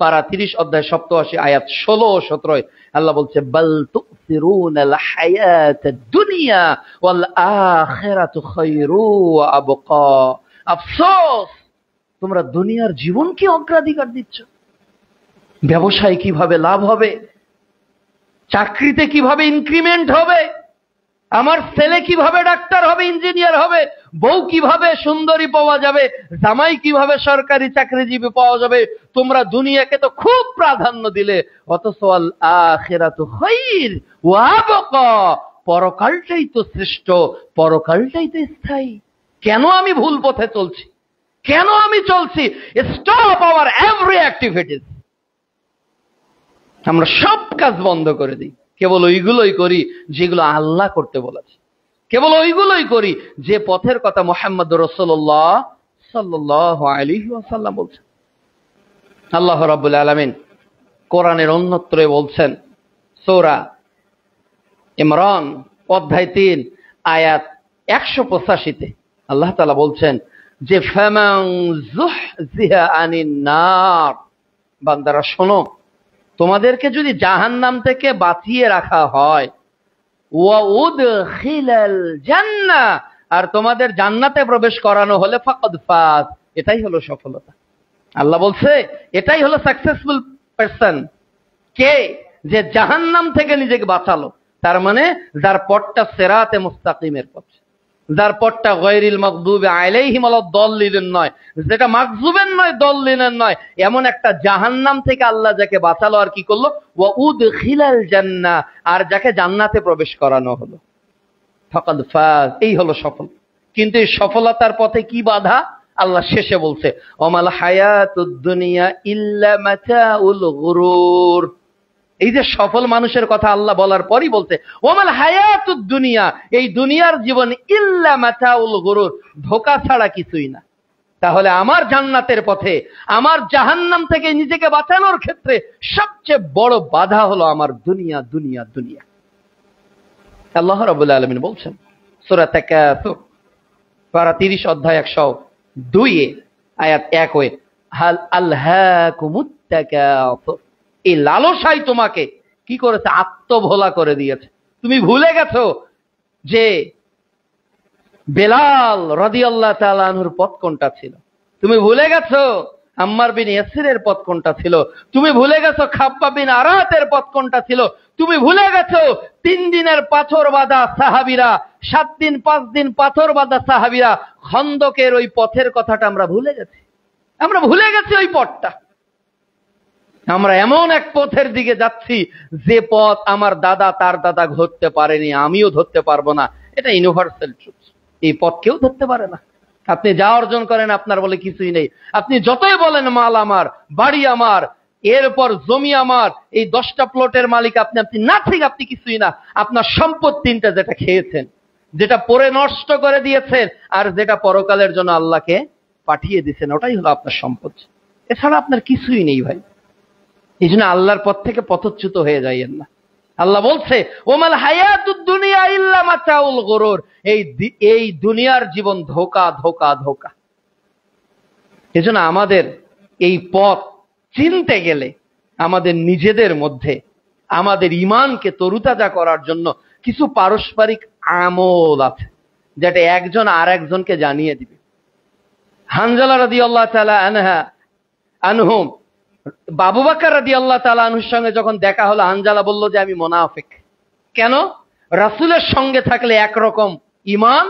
পারা 30 অধ্যায় 87 আয়াত 16 ও 17, আল্লাহ বলছে বাল তুসিরুনাল হায়াতাদ দুনিয়া ওয়াল আখিরাতু খায়রু ওয়া আবকা। আফসোস, তোমরা দুনিয়ার জীবনকে অগ্রাধিকার দিচ্ছ। ব্যবসায় কিভাবে লাভ হবে, চাকরিতে কিভাবে ইনক্রিমেন্ট হবে, আমার ছেলে কিভাবে ডাক্তার হবে, ইঞ্জিনিয়ার হবে, বউ কিভাবে সুন্দরী পাওয়া যাবে, জামাই কিভাবে সরকারি চাকরিজীবী পাওয়া যাবে, তোমরা দুনিয়াকে তো খুব প্রাধান্য দিলে, অথচ আল আখিরাতু খায়র ওয়া আবকা, পরকালটাই তো শ্রেষ্ঠ, পরকালটাই তো স্থায়ী। কেন আমি ভুল পথে চলছি? কেন আমি চলছি? Stop our every activities. আমরা সব কাজ বন্ধ করে দিই, কেবল ওইগুলোই করি যেগুলো আল্লাহ করতে বলেছে, কেবল ওইগুলোই করি যে পথের কথা মুহাম্মদ রাসূলুল্লাহ সাল্লাল্লাহু আলাইহি ওয়াসাল্লাম বলছেন। আল্লাহ রাব্বুল আলামিন কোরআনের অন্যত্রে বলছেন সূরা ইমরান অধ্যায় 3 আয়াত 185-তে আল্লাহ তাআলা বলছেন যে ফামান যুহজিহা আনিন নার, বান্দারা শোনো, তোমাদেরকে যদি জাহান্নাম থেকে বাঁচিয়ে রাখা হয়, ওয়া উদখিলাল জান্নাহ, আর তোমাদের জান্নাতে প্রবেশ করানো হলে ফাকাদ ফাজ, এটাই হলো সফলতা। আল্লাহ বলছে এটাই হলো সাকসেসফুল পারসন। কে? যে জাহান্নাম থেকে নিজেকে বাঁচালো। তার মানে যার পথটা সিরাতে মুস্তাকিমের পথ, যার পথটা গায়রিল মাগদুবি আলাইহিম ওয়ালাদ-দাল্লিন নয়, যেটা মাগজুবের নয়, দল্লিনের নয়, এমন একটা জাহান্নাম থেকে আল্লাহ যাকে বাঁচালো আর কি করলো, ওয়া উদখিলাল জান্নাহ, আর যাকে জান্নাতে প্রবেশ করানো হলো, ফাকাদ ফাজ, এই হলো সফল। কিন্তু এই সফলতার পথে কি বাধা? আল্লাহ শেষে বলছে ওমাল হায়াতুদ দুনিয়া ইল্লা মাতাউল গুরুর। এই যে সফল মানুষের কথা আল্লাহ বলার পরই বলছে ওমাল হায়াতুদ দুনিয়া, এই দুনিয়ার জীবন ইল্লা মাতাউল গুরুর, ধোঁকা ছাড়া কিছুই না। তাহলে আমার জান্নাতের পথে, আমার জাহান্নাম থেকে নিজেকে বাঁচানোর ক্ষেত্রে সবচেয়ে বড় বাধা হলো আমার দুনিয়া দুনিয়া দুনিয়া। আল্লাহ রাব্বুল আলামিন বলছেন সূরা তাকাসুর পারা 30 অধ্যায় 102 আয়াত 1, হাল আলহাকুমুত তাকাসুর, এই লালসাই তোমাকে কি করেছে? আত্মভোলা করে দিয়েছে। তুমি ভুলে গেছো যে বেলাল রাদিয়াল্লাহু তাআলা আনহুর পথ কোনটা ছিল, তুমি ভুলে গেছো আম্মার বিন ইয়াসিরের পথ কোনটা ছিল, তুমি ভুলে গেছো খাব্বাব বিন আরাতের পথ কোনটা ছিল, তুমি ভুলে গেছো 3 দিনের পাথর বাঁধা সাহাবীরা, 7 দিন 5 দিন পাথর বাঁধা সাহাবীরা, খন্দকের ওই পথের কথাটা আমরা ভুলে গেছি। আমরা ভুলে গেছি ওই পথটা। আমরা এমন এক পথের দিকে যাচ্ছি যে পথ আমার দাদা তার দাদা ধরতে পারেনি, আমিও ধরতে পারবো না। এটা ইউনিভার্সাল ট্রুথ। এই পথ কেউ ধরতে পারে না। আপনি যা অর্জন করেন আপনার বলে কিছুই নেই। আপনি যতই বলেন মাল আমার, বাড়ি আমার, এরপর জমি আমার, এই 10টা প্লটের মালিক আপনি, আপনি না, ঠিক আপনি কিছুই না। আপনার সম্পদ 3টা, যেটা খেয়েছেন, যেটা পরে নষ্ট করে দিয়েছেন, আর যেটা পরকালের জন্য আল্লাহকে পাঠিয়ে দিয়েছেন, ওটাই হলো আপনার সম্পদ। এছাড়া আপনার কিছুই নেই ভাই। এই জন্য আল্লাহর পথ থেকে পথচ্যুত হয়ে যাইয়েন না। আল্লাহ বলছে ওমাল হায়াতুদ দুনিয়া ইল্লা মাতাউল গুরুর, এই দুনিয়ার জীবন ধোঁকা ধোঁকা ধোঁকা। এজন্য আমাদের এই পথ চিনতে গেলে আমাদের নিজেদের মধ্যে আমাদের ঈমানকে তরুতাজা করার জন্য কিছু পারস্পরিক আমল আছে, যেটা একজন আর একজনকে জানিয়ে দিবে। হানজালা রাদিয়াল্লাহু তাআলা আনহু আবু বকর রাদিয়াল্লাহু তাআলা আনহুর সঙ্গে যখন দেখা হলো, হানজালা বলল যে আমি মুনাফিক। কেন? রাসূলের সঙ্গে থাকলে একরকম ঈমান,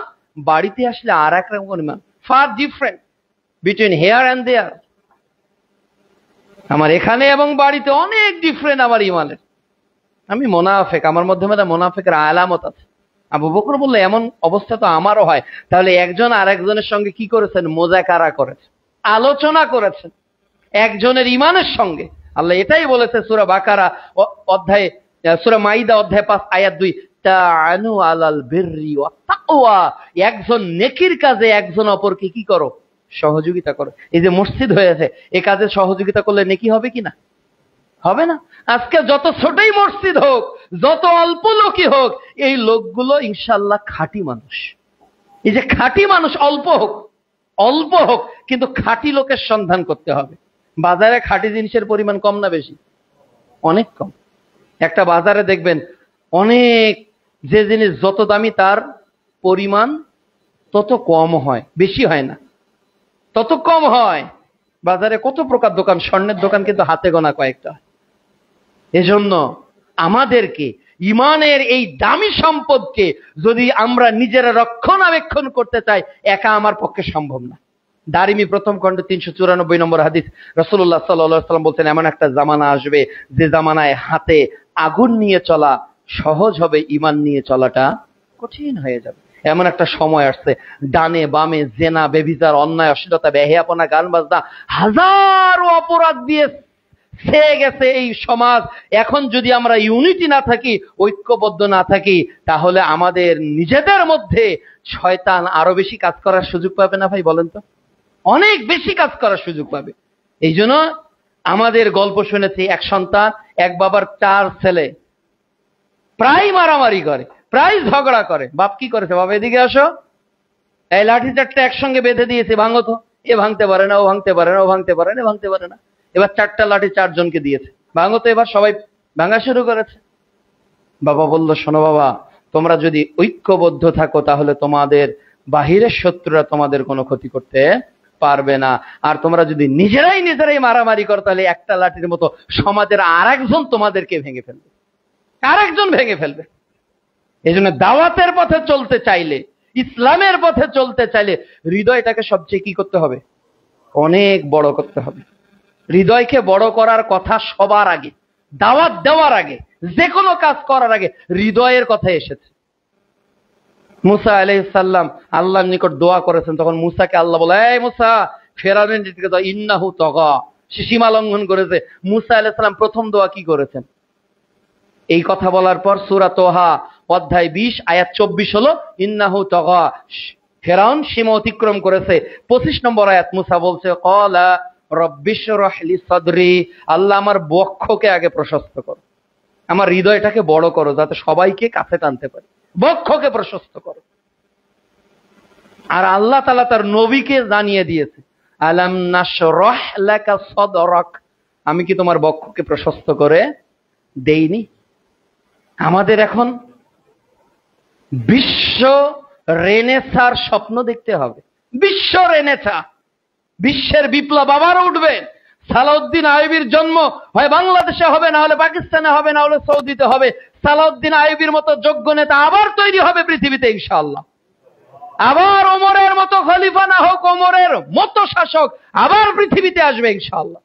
বাড়িতে আসলে আর এক রকম ঈমান। Far different between here and there. আমার এখানে এবং বাড়িতে অনেক ডিফারেন্ট আমার ইমানের। আমি মোনাফেক, আমার মধ্যে মোনাফেকের আলামত আছে। আবু বকর বললে এমন অবস্থা তো আমারও হয়। তাহলে একজন আরেকজনের সঙ্গে কি করেছেন? মোজাকারা করেছেন, আলোচনা করেছেন একজনের ইমানের সঙ্গে। আল্লাহ এটাই বলেছে সূরা বাকারা অধ্যায়, সূরা মাইদা অধ্যায় 5 আয়াত 2, তাআনু আলাল বিররি ওয়াত তাকওয়া। একজন নেকির কাজে একজন অপরকে কি করো? সহযোগিতা করো। এই যে মসজিদ হয়েছে, এই কাজে সহযোগিতা করলে নেকি হবে কিনা? হবে না। আজকে যত ছোটই মসজিদ হোক, যত অল্প লোকই হোক, এই লোকগুলো ইনশাআল্লাহ খাঁটি মানুষ। এই যে খাঁটি মানুষ, অল্প হোক, কিন্তু খাঁটি লোকের সন্ধান করতে হবে। বাজারে খাঁটি জিনিসের পরিমাণ কম না বেশি? অনেক কম। একটা বাজারে দেখবেন অনেক, যে জিনিস যত দামি তার পরিমাণ তত কম হয়, বেশি হয় না, তত কম হয়। বাজারে কত প্রকার দোকান, স্বর্ণের দোকান কিন্তু হাতে গোনা কয়েকটা। এজন্য আমাদেরকে ইমানের এই দামি সম্পদকে যদি আমরা নিজেরা রক্ষণাবেক্ষণ করতে চাই, একা আমার পক্ষে সম্ভব না। দারিমি প্রথম খণ্ড 394 নম্বর হাদিস, রাসূলুল্লাহ সাল্লাল্লাহু আলাইহি ওয়াসাল্লাম বলছেন, এমন একটা জামানা আসবে যে জামানায় হাতে আগুন নিয়ে চলা সহজ হবে, ঈমান নিয়ে চলাটা কঠিন হয়ে যাবে। এমন একটা সময় আসছে, ডানে বামে জেনা, বেভিচার, অন্যায়, অশ্লীলতা, বেহায়াপনা, গান বাজনা, হাজারো অপরাধ দিয়ে ছেয়ে গেছে এই সমাজ। এখন যদি আমরা ইউনিটি না থাকি, ঐক্যবদ্ধ না থাকি, তাহলে আমাদের নিজেদের মধ্যে শয়তান আরো বেশি কাজ করার সুযোগ পাবে না ভাই? বলেন তো, অনেক বেশি কাজ করার সুযোগ পাবে। এই জন্য আমাদের গল্প শুনেছি, এক সন্তান, এক বাবার 4 ছেলে, প্রায় মারামারি করে, প্রায় ঝগড়া করে। বাপ কি করেছে? বাবা এদিকে আসো, এই লাঠি 4টা একসঙ্গে বেঁধে দিয়েছে, ভাঙো তো। এ ভাঙতে পারে না, ও ভাঙতে পারে না, ও ভাঙতে পারে না, এ ভাঙতে পারে না। এবার 4টা লাঠি 4 জনকে দিয়েছে, ভাঙো তো। এবার সবাই ভাঙা শুরু করেছে। বাবা বলল, শোনো বাবা, তোমরা যদি ঐক্যবদ্ধ থাকো তাহলে তোমাদের বাহিরের শত্রুরা তোমাদের কোনো ক্ষতি করতে পারবে না। আর তোমরা যদি নিজেরাই মারামারি করো, তাহলে একটা লাঠির মতো সমাজের আরেকজন তোমাদেরকে ভেঙে ফেলবে, আরেকজন ভেঙে ফেলবে। এই জন্য দাওয়াতের পথে চলতে চাইলে, ইসলামের পথে চলতে চাইলে হৃদয়টাকে সবচেয়ে কি করতে হবে? অনেক বড় করতে হবে। হৃদয়কে বড় করার কথা সবার আগে, দাওয়াত দেওয়ার আগে, যে কোনো কাজ করার আগে হৃদয়ের কথা এসেছে। মুসা আলাইহিস সালাম আল্লাহর নিকট দোয়া করেছেন, তখন মুসাকে আল্লাহ বলে, এই মুসা, ফেরাউনের দিকে যাও, ইন্নাহু তাগা, সে সীমা লঙ্ঘন করেছে। মুসা আলাইহিস সালাম প্রথম দোয়া কি করেছেন? এই কথা বলার পর সূরা তোহা অধ্যায় 20 আয়াত 24 হলো, ইন্নাহু তাগা, ফেরাউন সীমা অতিক্রম করেছে। 25 নম্বর আয়াত মুসা বলছে, ক্বালা রব্বিশরাহ লি সাদরি, আল্লাহ আমার বক্ষকে আগে প্রশস্ত করো, আমার হৃদয়টাকে বড় করো, যাতে সবাইকে কাছে টানতে পারি, বক্ষকে প্রশস্ত করো। আর আল্লাহ তাআলা তার নবীকে জানিয়ে দিয়েছে, আলাম নাশরাহ লাকা সাদরাক, আমি কি তোমার বক্ষকে প্রশস্ত করে দেইনি? আমাদের এখন বিশ্ব রেনেসার স্বপ্ন দেখতে হবে। বিশ্ব রেনেসা, বিশ্বের বিপ্লব আবার উঠবে। সালাউদ্দিন আইয়ুবীর জন্ম হয় বাংলাদেশে হবে, না হলে পাকিস্তানে হবে, না হলে সৌদিতে হবে। সালাউদ্দিন আইয়ুবীর মতো যোগ্য নেতা আবার তৈরি হবে পৃথিবীতে ইনশাআল্লাহ। আবার ওমরের মতো খলিফা না হোক, ওমরের মতো শাসক আবার পৃথিবীতে আসবে ইনশাআল্লাহ।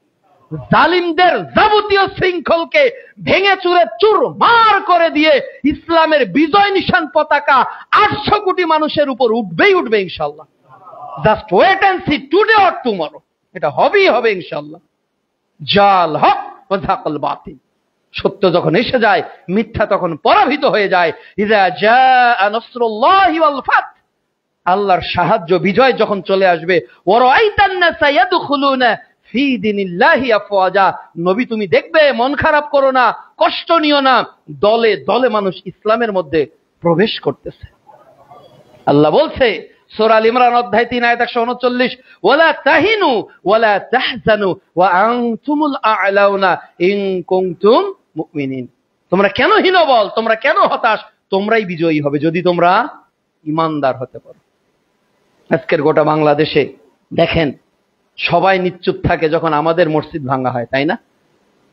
জালিমদের যাবতীয় শৃঙ্খলকে ভেঙে চুরে চুরমার করে দিয়ে ইসলামের বিজয় নিশান পতাকা 800 কোটি মানুষের উপর উঠবে ইনশাআল্লাহ। Just wait and see, today or tomorrow, এটা হবেই হবে ইনশাআল্লাহ। জাল হক ওয়া যাকাল বাতিল, সত্য যখন এসে যায় মিথ্যা তখন পরাভূত হয়ে যায়। ইযা জাআ নাসরুল্লাহি ওয়াল ফাত, আল্লাহর সাহায্য বিজয় যখন চলে আসবে, ওয়া রাআইতান নাসা ইয়াদখুলুনা ফি দীনিল্লাহি আফওয়াজা, নবী তুমি দেখবে, মন খারাপ করো না, কষ্ট নিও না, দলে দলে মানুষ ইসলামের মধ্যে প্রবেশ করতেছে। আল্লাহ বলছে সূরা আল ইমরান অধ্যায় 3 আয়াত 139, ওয়ালা তাহিনু ওয়ালা তাহজানু ওয়া আনতুমুল আ'লাউনা ইন কুনতুম মুমিনিন, তোমরা কেন হীনবল, তোমরা কেন হতাশ, তোমরাই বিজয়ী হবে যদি তোমরা ঈমানদার হতে পারো। আজকের গোটা বাংলাদেশে দেখেন সবাই নিশ্চুপ থাকে যখন আমাদের মসজিদ ভাঙা হয়, তাই না?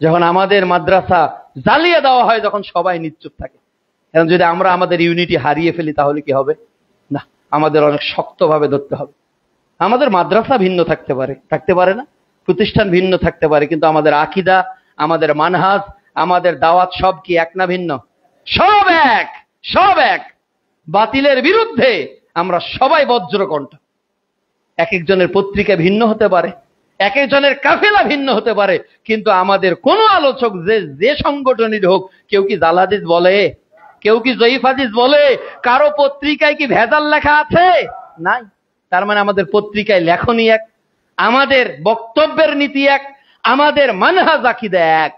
যখন আমাদের মাদ্রাসা জ্বালিয়ে দেওয়া হয়, যখন সবাই নিশ্চুপ থাকে। এখন যদি আমরা আমাদের ইউনিটি হারিয়ে ফেলি তাহলে কি হবে? না, আমাদের অনেক শক্তভাবে ধরতে হবে। আমাদের মাদ্রাসা ভিন্ন থাকতে পারে না, প্রতিষ্ঠান ভিন্ন থাকতে পারে, কিন্তু আমাদের আকীদা, আমাদের মানহাজ, আমাদের দাওয়াত সব কি এক না ভিন্ন? সব এক। বাতিলের বিরুদ্ধে আমরা সবাই বজ্রকণ্ঠ। এক একজনের পত্রিকা ভিন্ন হতে পারে, এক একজনের কাফেলা ভিন্ন হতে পারে, কিন্তু আমাদের কোন আলোচক যে সংগঠনের হোক, কেউ কি জাল হাদিস বলে, কেউ কি জয়ীফ হাদিস বলে? কারো পত্রিকায় কি ভেজাল লেখা আছে? নাই। তার মানে আমাদের পত্রিকায় লেখনী এক, আমাদের বক্তব্যের নীতি এক, আমাদের মানহাজ আকীদা এক।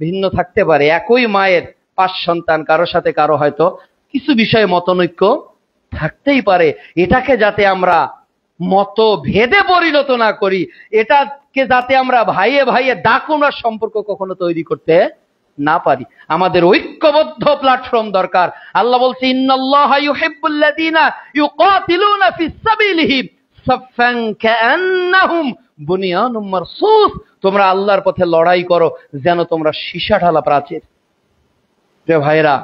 ভিন্ন থাকতে পারে, একই মায়ের 5 সন্তান, কারো সাথে কারো হয়তো কিছু বিষয়ে মতনৈক্য থাকতেই পারে। এটাকে যাতে আমরা মতভেদে পরিণত না করি, এটাকে যাতে আমরা ভাইয়ে ভাইয়ে ডাকুমরা সম্পর্ক কখনো তৈরি করতে না পারি, আমাদের ঐক্যবদ্ধ প্ল্যাটফর্ম দরকার। আল্লাহ বলছে, ইন্নাল্লাহা ইউহিব্বুল্লাযীনা ইউকাতিলুনা ফিস সাবিলিহি সাফফান কাআন্নাহুম বুনিয়ানুম মারসুস। তোমরা আল্লাহর পথে লড়াই করো যেন তোমরা সীসা ঢালা প্রাচীর। প্রিয় ভাইরা,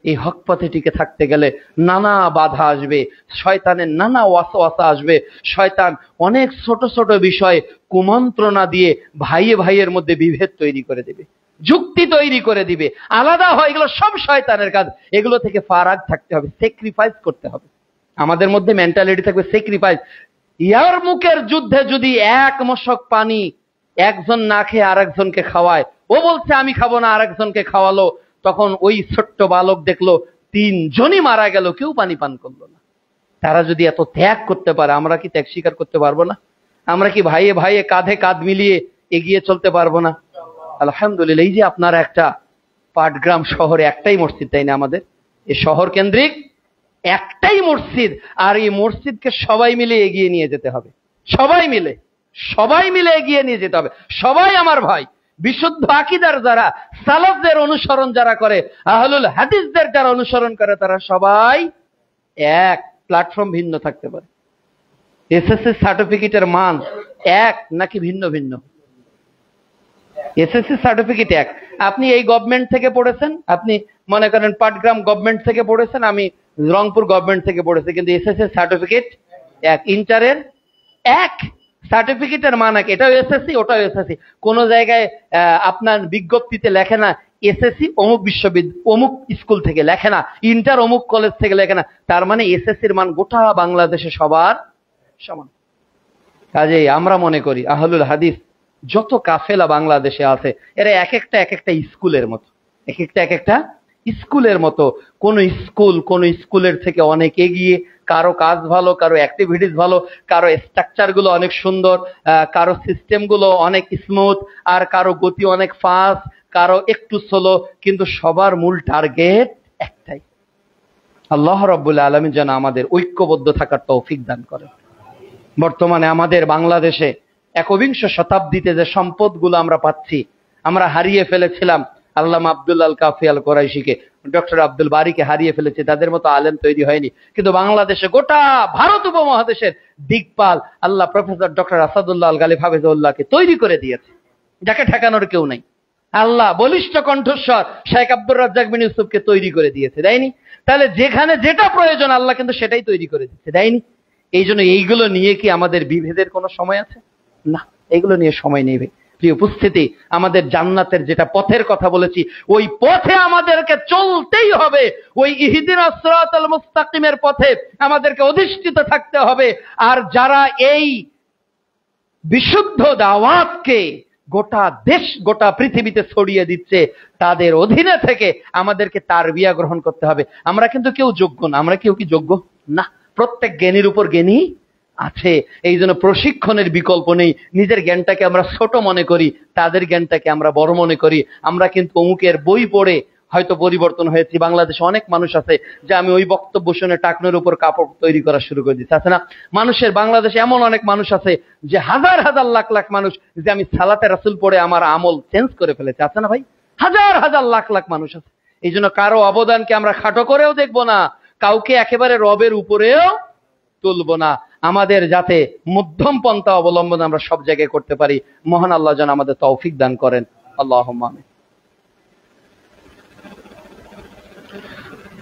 এই হক পথে টিকে থাকতে গেলে নানা বাধা আসবে, শয়তানের নানা ওয়াসওয়াসা আসবে। শয়তান অনেক ছোট ছোট বিষয়ে কুমন্ত্রণা দিয়ে ভাইয়ে ভাইয়ের মধ্যে বিভেদ তৈরি করে দিবে, যুক্তি তৈরি করে দিবে, আলাদা হয়। এগুলো সব শয়তানের কাজ। এগুলো থেকে ফারাক থাকতে হবে, স্যাক্রিফাইস করতে হবে। আমাদের মধ্যে মেন্টালিটি থাকবে স্যাক্রিফাইস। ইয়ারমুকের যুদ্ধে যদি 1 মশক পানি একজন না খেয়ে আরেকজনকে খাওয়ায়, ও বলছে আমি খাবো না, আরেকজনকে খাওয়ালো, তখন ওই ছোট্ট বালক দেখলো 3 জনই মারা গেল, কেউ পানি পান করলো না। তারা যদি এত ত্যাগ করতে পারে, আমরা কি ত্যাগ স্বীকার করতে পারবো না? আমরা কি ভাইয়ে ভাইয়ে কাঁধে কাঁধ মিলিয়ে এগিয়ে চলতে পারবো না? আলহামদুলিল্লাহ। এই যে আপনারা একটা পাটগ্রাম শহরে একটাই মসজিদ, তাই না? আমাদের এই শহর কেন্দ্রিক একটাই মসজিদ, আর এই মসজিদকে সবাই মিলে এগিয়ে নিয়ে যেতে হবে। সবাই মিলে এগিয়ে নিয়ে যেতে হবে। সবাই আমার ভাই। বিশুদ্ধ আকীদার যারা, সালাফদের অনুসরণ যারা করে, আহলুল হাদিসদের যারা অনুসরণ করে, তারা সবাই এক। প্ল্যাটফর্ম ভিন্ন থাকতে পারে। এসএসসি সার্টিফিকেটের মান এক নাকি ভিন্ন ভিন্ন? এসএসসি সার্টিফিকেট এক। আপনি এই গভর্নমেন্ট থেকে পড়েছেন, আপনি মনে করেন পাটগ্রাম গভর্নমেন্ট থেকে পড়েছেন, আমি রংপুর গভর্নমেন্ট থেকে পড়েছি, কিন্তু এসএসসি সার্টিফিকেট এক। ইন্টারের এক, সার্টিফিকেটের মান এক। এটাও এসএসসি, ওটাও এসএসসি। কোন জায়গায় আপনার বিজ্ঞপ্তিতে লেখে না এসএসসি অমুক বিশ্ববিদ্যালয় অমুক স্কুল থেকে, লেখে না ইন্টার অমুক কলেজ থেকে, লেখে না। তার মানে এসএসসির মান গোটা বাংলাদেশে সবার সমান। কাজেই আমরা মনে করি আহলুল হাদিস যত কাফেলা বাংলাদেশে আছে, এরা এক একটা স্কুলের মতো, এক একটা স্কুলের মতো। কোন স্কুলের থেকে অনেক এগিয়ে, কারো কাজ ভালো, কারো অ্যাক্টিভিটিস ভালো, কারো স্ট্রাকচার গুলো অনেক সুন্দর, কারো সিস্টেম গুলো অনেক স্মুথ, আর কারো গতি অনেক ফাস্ট, কারো একটু স্লো, কিন্তু সবার মূল টার্গেট একটাই। আল্লাহ রাব্বুল আলামিন যেন আমাদের ঐক্যবদ্ধ থাকার তৌফিক দান করেন। বর্তমানে আমাদের বাংলাদেশে 21 শতাব্দীতে যে সম্পদগুলো আমরা পাচ্ছি, আমরা হারিয়ে ফেলেছিলাম আল্লামা আব্দুল আল কাফি আল কোরাইশিকে, ডক্টর আব্দুল বারীকে হারিয়ে ফেলেছি। তাদের মতো আলেম তৈরি হয়নি, কিন্তু বাংলাদেশে গোটা ভারত উপমহাদেশের দিকপাল আল্লাহ প্রফেসর ডক্টর আসাদুল্লাহ আল গালিব হাফিজুল্লাহকে তৈরি করে দিয়েছে, যাকে ঠেকানোর কেউ নাই। আল্লাহ বলিষ্ঠ কণ্ঠস্বর শেখ আব্দুর রাজ্জাক বিন ইউসুফকে তৈরি করে দিয়েছে, দেয়নি? তাহলে যেখানে যেটা প্রয়োজন আল্লাহ কিন্তু সেটাই তৈরি করে দিচ্ছে, দেয়নি? এই জন্য এইগুলো নিয়ে কি আমাদের বিভেদের কোনো সময় আছে? না, এগুলো নিয়ে সময় নেই। প্রিয় উপস্থিতি, আমাদের জান্নাতের যেটা পথের কথা বলেছি, ওই পথে আমাদেরকে চলতেই হবে। ওই ইহদিনাস সিরাতাল মুস্তাকিমের পথে আমাদেরকে অধিষ্ঠিত থাকতে হবে। আর যারা এই বিশুদ্ধ দাওয়াতকে গোটা দেশ গোটা পৃথিবীতে ছড়িয়ে দিচ্ছে, তাদের অধীনে থেকে আমাদেরকে তারবিয়া গ্রহণ করতে হবে। আমরা কিন্তু কেউ যোগ্য না। আমরা কেউ কি যোগ্য না? প্রত্যেক জ্ঞানীর উপর জ্ঞানী আছে। এই জন্য প্রশিক্ষণের বিকল্প নেই। নিজের জ্ঞানটাকে আমরা ছোট মনে করি, তাদের জ্ঞানটাকে আমরা বড় মনে করি। আমরা কিন্তু অমুকের বই পড়ে হয়তো পরিবর্তন হয়েছি। বাংলাদেশে অনেক মানুষ আছে যে আমি ওই বক্তব্য শুনে টাকনোর উপর কাপড় তৈরি করা শুরু করে দিচ্ছি, আছে না? মানুষের বাংলাদেশে এমন অনেক মানুষ আছে যে হাজার হাজার লাখ লাখ মানুষ যে আমি সালাতে রাসূল পড়ে আমার আমল চেঞ্জ করে ফেলেছে, আছে না ভাই? হাজার হাজার লাখ লাখ মানুষ আছে। এই জন্য কারো অবদানকে আমরা খাটো করেও দেখবো না, কাউকে একেবারে রবের উপরেও তুলবো না। আমাদের যাতে মধ্যম পন্থা অবলম্বন আমরা সব জায়গায় করতে পারি, মহান আল্লাহ যেন আমাদের তৌফিক দান করেন। আল্লাহুম্মা আমিন।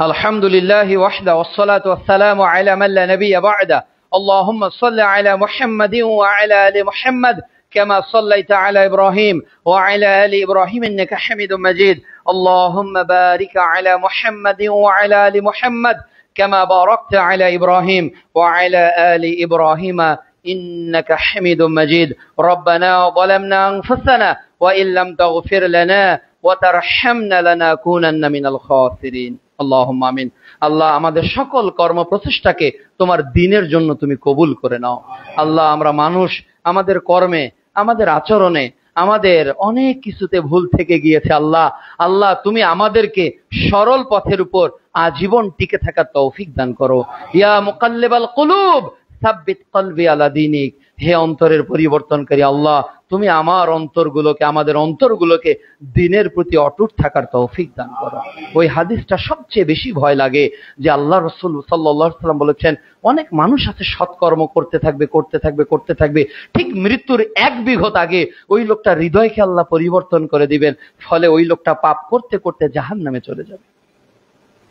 আলহামদুলিল্লাহি ওয়াহদা ওয়াসসালাতু ওয়াসসালামু আলা মান লা নাবিয়্যা বা'দা اللهم صل على محمد وعلى آل محمد كما صليت على إبراهيم وعلى آل إبراهيم إنك حميد مجيد اللهم بارك على محمد وعلى آل محمد كما باركت على إبراهيم وعلى آل إبراهيم إنك حميد مجيد ربنا ظلمنا أنفسنا وإن لم تغفر لنا وترحمنا لنكونن من الخاسرين اللهم آمين আল্লাহ আমাদের সকল কর্ম প্রচেষ্টাকে তোমার দ্বীনের জন্য তুমি কবুল করে নাও আল্লাহ আমরা মানুষ আমাদের কর্মে আমাদের আচরণে আমাদের অনেক কিছুতে ভুল থেকে গিয়েছে আল্লাহ আল্লাহ তুমি আমাদেরকে সরল পথের উপর আজীবন টিকে থাকার তৌফিক দান করো ইয়া মুকাল্লিবাল কুলুব সাব্বিত কলবি আলা দীনিক হে অন্তরের পরিবর্তনকারী আল্লাহ তুমি আমার অন্তরগুলোকে আমাদের অন্তরগুলোকে দ্বীনের প্রতি অটুট থাকার তৌফিক দান করো ওই হাদিসটা সবচেয়ে বেশি ভয় লাগে যে আল্লাহ রাসূল সাল্লাল্লাহু আলাইহি ওয়াসাল্লাম বলেছেন অনেক মানুষ আছে সৎকর্ম করতে থাকবে ঠিক মৃত্যুর 1 বিঘত আগে ওই লোকটা হৃদয়কে আল্লাহ পরিবর্তন করে দিবেন ফলে ওই লোকটা পাপ করতে করতে জাহান্নামে চলে যাবে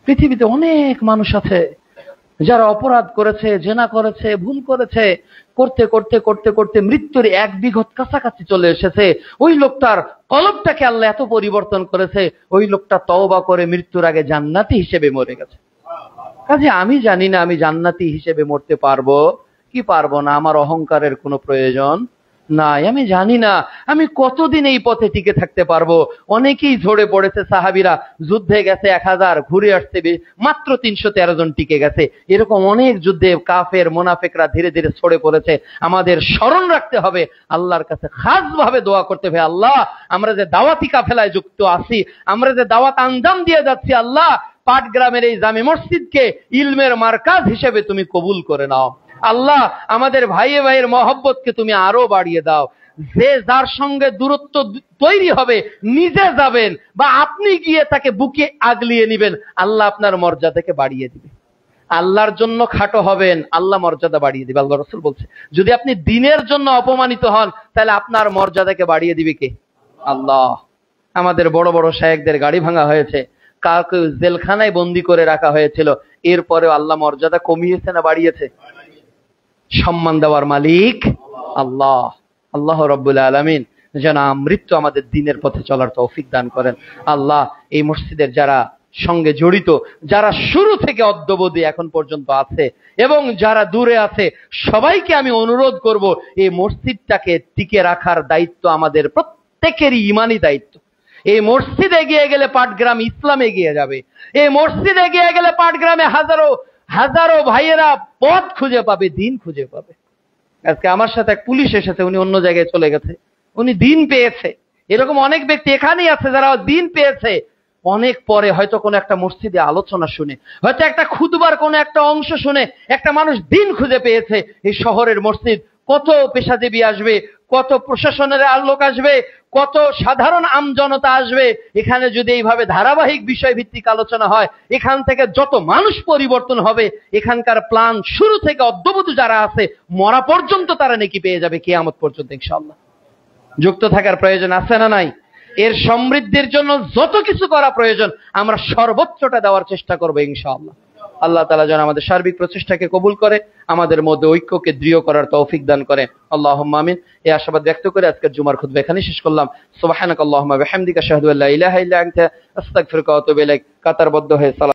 পৃথিবীতে অনেক মানুষ আছে যারা অপরাধ করেছে জেনা করেছে ভুল করেছে করতে মৃত্যুর 1 বিঘত কাছাকাছি চলে এসেছে ওই লোকটার কলবটাকে আল্লাহ এত পরিবর্তন করেছে ওই লোকটা তওবা করে মৃত্যুর আগে জান্নাতি হিসেবে মরে গেছে কাজে আমি জানি না আমি জান্নাতি হিসেবে মরতে পারবো কি পারবো না আমার অহংকারের কোনো প্রয়োজন নাই আমি জানি না আমি কতদিন এই পথে টিকে থাকতে পারবো অনেকেই ঝরে পড়েছে সাহাবীরা যুদ্ধে গেছে 1000 ঘুরে আসছে মাত্র 313 জন টিকে গেছে এরকম অনেক যুদ্ধে কাফের মুনাফিকরা ধীরে ধীরে ছড়ে পড়েছে আমাদের স্মরণ রাখতে হবে আল্লাহর কাছে খাসভাবে দোয়া করতে হবে আল্লাহ আমরা যে দাওয়াতি কাফেলায় যুক্ত আছি আমরা যে দাওয়াত আঞ্জাম দিয়ে যাচ্ছি আল্লাহ পাটগ্রামের এই জামে মসজিদকে ইলমের মার্কাজ হিসেবে তুমি কবুল করে নাও আল্লাহ আমাদের ভাইয়ের মহব্বতকে তুমি আরো বাড়িয়ে দাও যে যার সঙ্গে দূরত্ব তৈরি হবে নিজে যাবেন বা আপনি গিয়ে তাকে বুকে আগলিয়ে নেবেন আল্লাহ আপনার মর্যাদাকে বাড়িয়ে দিবে আল্লাহর জন্য খাটো হবেন আল্লাহ মর্যাদা বাড়িয়ে দিবে আল্লাহ রাসূল বলছে যদি আপনি দ্বীনের জন্য অপমানিত হন তাহলে আপনার মর্যাদাকে বাড়িয়ে দিবে কে আল্লাহ আমাদের বড় বড় শায়েখদের গাড়ি ভাঙা হয়েছে কাউকে জেলখানায় বন্দী করে রাখা হয়েছিল এরপরেও আল্লাহ মর্যাদা কমিয়েছে না বাড়িয়েছে সম্মান দেওয়ার মালিক আল্লাহ আল্লাহ রাব্বুল আলামিন যেন মৃত্যু আমাদের দ্বীনের পথে চলার তৌফিক দান করেন আল্লাহ এই মসজিদের যারা সঙ্গে জড়িত যারা শুরু থেকে অদ্যাবধি এখন পর্যন্ত আছে এবং যারা দূরে আছে সবাইকে আমি অনুরোধ করব এই মসজিদটাকে টিকে রাখার দায়িত্ব আমাদের প্রত্যেকেরই ঈমানি দায়িত্ব এই মসজিদ এগিয়ে গেলে পাটগ্রাম ইসলাম এগিয়ে যাবে এই মসজিদ এগিয়ে গেলে পাটগ্রামে হাজারো ভাইয়েরা পথ খুঁজে পাবে দ্বীন খুঁজে পাবে আজকে আমার সাথে এক পুলিশ এসেছে উনি অন্য জায়গায় চলে গেছে উনি দ্বীন পেয়েছে এরকম অনেক ব্যক্তি এখানেই আছে যারা দ্বীন পেয়েছে অনেক পরে হয়তো কোনো একটা মসজিদে আলোচনা শুনে হয়তো একটা খুতবার কোনো একটা অংশ শুনে একটা মানুষ দ্বীন খুঁজে পেয়েছে এই শহরের মসজিদ কত পেশাজীবী আসবে কত প্রশাসনের লোক আসবে কত সাধারণ আমজনতা আসবে এখানে যদি এইভাবে ধারাবাহিক বিষয় ভিত্তিক আলোচনা হয় এখান থেকে যত মানুষ পরিবর্তন হবে এখানকার প্ল্যান শুরু থেকে অদ্যাবধি যারা আছে মরা পর্যন্ত তারা নেকি পেয়ে যাবে কিয়ামত পর্যন্ত ইনশাআল্লাহ যুক্ত থাকার প্রয়োজন আছে না নাই এর সমৃদ্ধির জন্য যত কিছু করা প্রয়োজন আমরা সর্বোচ্চটা দেওয়ার চেষ্টা করব ইনশাআল্লাহ আল্লাহ তাআলা যেন আমাদের সার্বিক প্রচেষ্টাকে কবুল করে আমাদের মধ্যে ঐক্যকে দৃঢ় করার তৌফিক দান করে আল্লাহুম্মা আমিন এই আশাবাদ ব্যক্ত করে আজকের জুমার খুতবা এখানেই শেষ করলাম সুবহানাকাল্লাহুম্মা ওয়া বিহামদিকা আশহাদু আল্লা ইলাহা ইল্লা আনতা আস্তাগফিরুকা ওয়া আতুবু ইলাইক কাতারবদ্ধ হয়ে